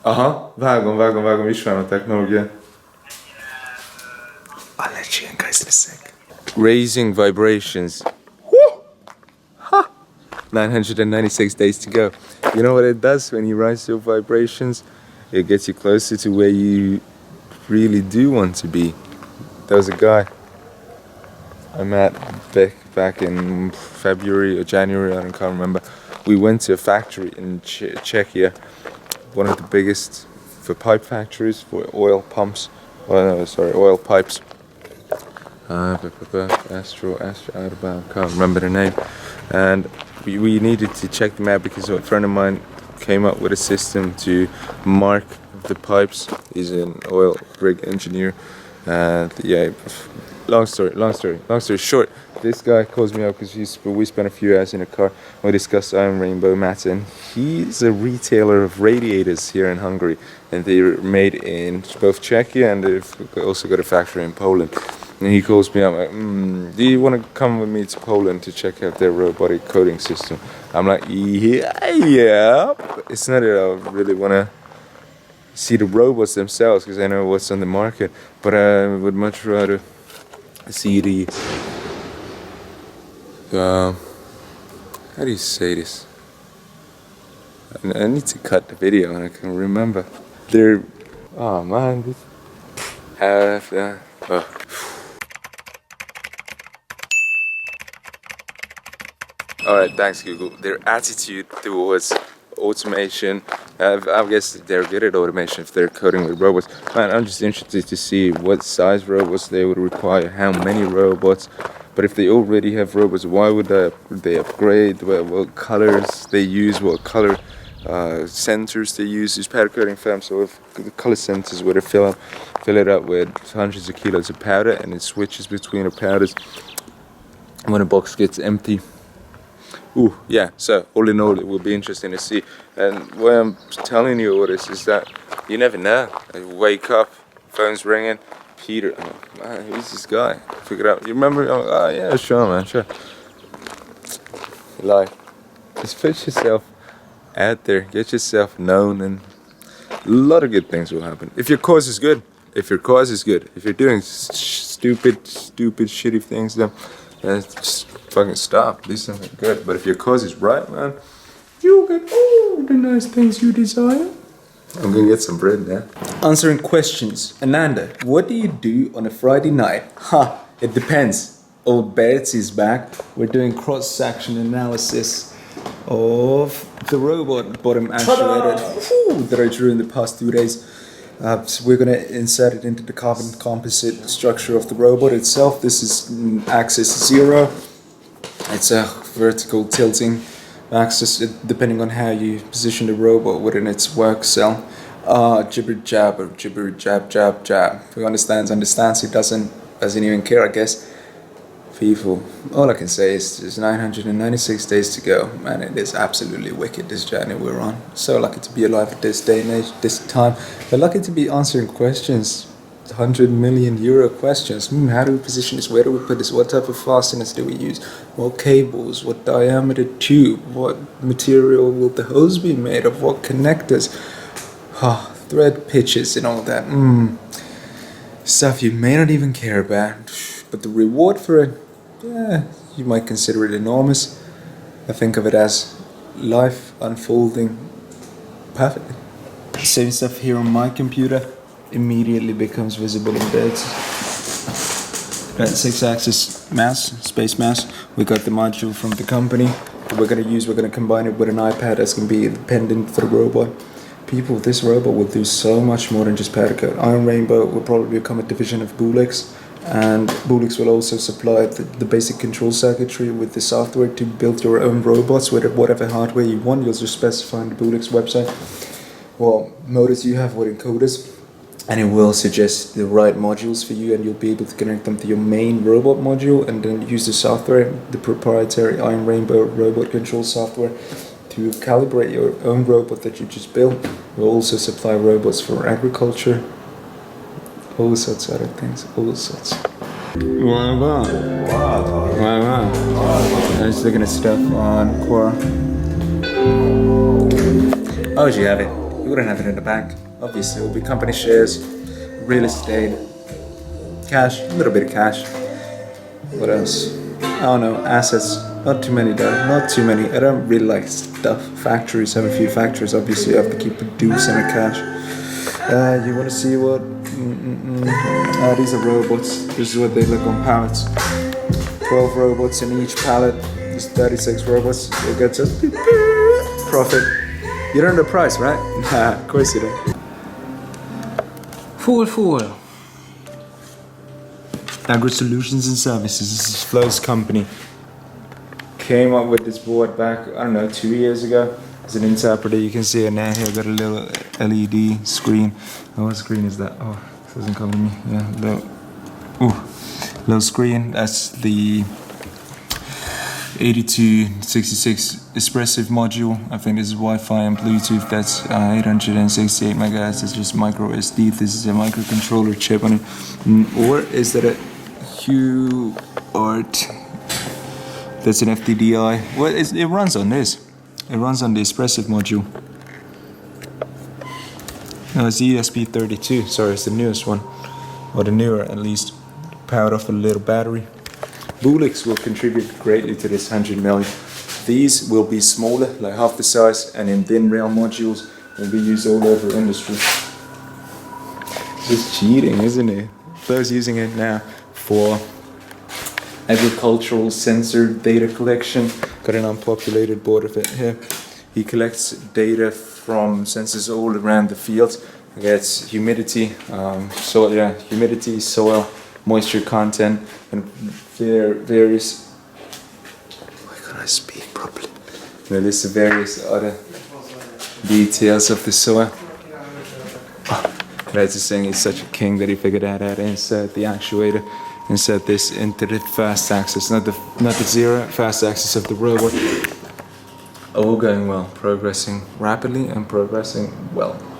Aha, vágom, ismerem a technológiát. I'll let you in guys in a sec. Raising vibrations. Woo! Ha! 996 days to go. You know what it does when you raise your vibrations? It gets you closer to where you really do want to be. There was a guy I met back in February or January, I can't remember. We went to a factory in Czechia, one of the biggest for pipe factories for oil pumps. Oil pipes. Astro, I can't remember the name. And we needed to check them out because a friend of mine came up with a system to mark the pipes. He's an oil rig engineer. And yeah, long story short, this guy calls me up because we spent a few hours in a car. We discussed Iron Rainbow mats, and he's a retailer of radiators here in Hungary, and they're made in both Czechia and they've also got a factory in Poland. And he calls me up like, do you want to come with me to Poland to check out their robotic coating system? I'm like, yeah. It's not that I really want to see the robots themselves because I know what's on the market, but I would much rather see the how do you say this? I need to cut the video and I can remember. They're oh man, this Alright, thanks Google. Their attitude towards automation, I guess they're good at automation if they're coding with robots. Man, I'm just interested to see what size robots they would require, how many robots. But if they already have robots, why would they upgrade? What colors they use, what color sensors they use. These powder coating firms, so if the color sensors where they fill it up with hundreds of kilos of powder, and it switches between the powders when a box gets empty. Ooh, yeah, so all in all, it will be interesting to see. And why I'm telling you all this is that you never know. You wake up, phone's ringing, Peter, oh man, who's this guy? Figure it out. You remember? Oh, yeah, sure, man, sure. Like, just put yourself out there, get yourself known, and a lot of good things will happen. If your cause is good, if you're doing stupid, shitty things, then just fucking stop. Do something good. But if your cause is right, man, you'll get all the nice things you desire. I'm gonna get some bread now. Answering questions. Ananda, what do you do on a Friday night? It depends. Old Betsy's back. We're doing cross-section analysis of the robot bottom actuator that I drew in the past 2 days. So we're going to insert it into the carbon composite structure of the robot itself. This is axis 0. It's a vertical tilting axis depending on how you position the robot within its work cell. Jibber jab. Who understands. Who doesn't even care, I guess. People, all I can say is there's 996 days to go, and it is absolutely wicked, this journey we're on. So lucky to be alive at this day and age, this time. But lucky to be answering questions, 100 million euro questions. How do we position this? Where do we put this? What type of fasteners do we use? What cables? What diameter tube? What material will the hose be made of? What connectors? Thread pitches and all that. Stuff you may not even care about. But the reward for it, yeah, you might consider it enormous. I think of it as life unfolding perfectly. Same stuff here on my computer immediately becomes visible in beds. Got 6-axis mass, space mass. We got the module from the company that we're gonna combine it with an iPad that's gonna be independent for the robot. People, this robot will do so much more than just powder coat. Iron Rainbow will probably become a division of BoolX. And BoolX will also supply the basic control circuitry with the software to build your own robots with whatever hardware you want. You'll just specify on the BoolX website what motors you have, what encoders, and it will suggest the right modules for you, and you'll be able to connect them to your main robot module and then use the software, the proprietary Iron Rainbow robot control software, to calibrate your own robot that you just built. We'll also supply robots for agriculture, all sorts of other things, all sorts. Wow. I'm just looking at stuff on Quora. Oh, you have it. You wouldn't have it in the bank. Obviously, it will be company shares, real estate, cash, a little bit of cash. What else? I don't know, assets. Not too many though, not too many. I don't really like stuff. Factories, have a few factories. Obviously, you have to keep producing the cash. You want to see what? These are robots. This is what they look on pallets. 12 robots in each pallet. There's 36 robots. You'll get to profit. You don't know the price, right? Nah, of course you don't. Fool. Agri Solutions and Services. This is Flo's company. Came up with this board back, I don't know, 2 years ago. As an interpreter, you can see it now here. Got a little LED screen. Oh, what screen is that? Oh, it doesn't cover me. Yeah, little screen. That's the 8266 expressive module. I think this is Wi-Fi and Bluetooth. That's 868 megahertz. It's just micro SD. This is a microcontroller chip on it. Or is that a UART? That's an FTDI. Well, it runs on this. It runs on the expressive module. No, it's ESP32. Sorry, it's the newest one, or the newer at least. Powered off a little battery. BoolX will contribute greatly to this 100 million. These will be smaller, like half the size, and in thin rail modules will be used all over industry. It's cheating, isn't it? Flo's using it now for agricultural sensor data collection. Got an unpopulated board of it here. He collects data from sensors all around the fields. Gets humidity, humidity, soil, moisture content, and various. Why can't I speak properly? There's various other details of the soil. That's just saying he's such a king that he figured out how to insert the actuator. Insert this into the fast axis, not the zero fast axis of the robot. All going well, progressing rapidly and progressing well.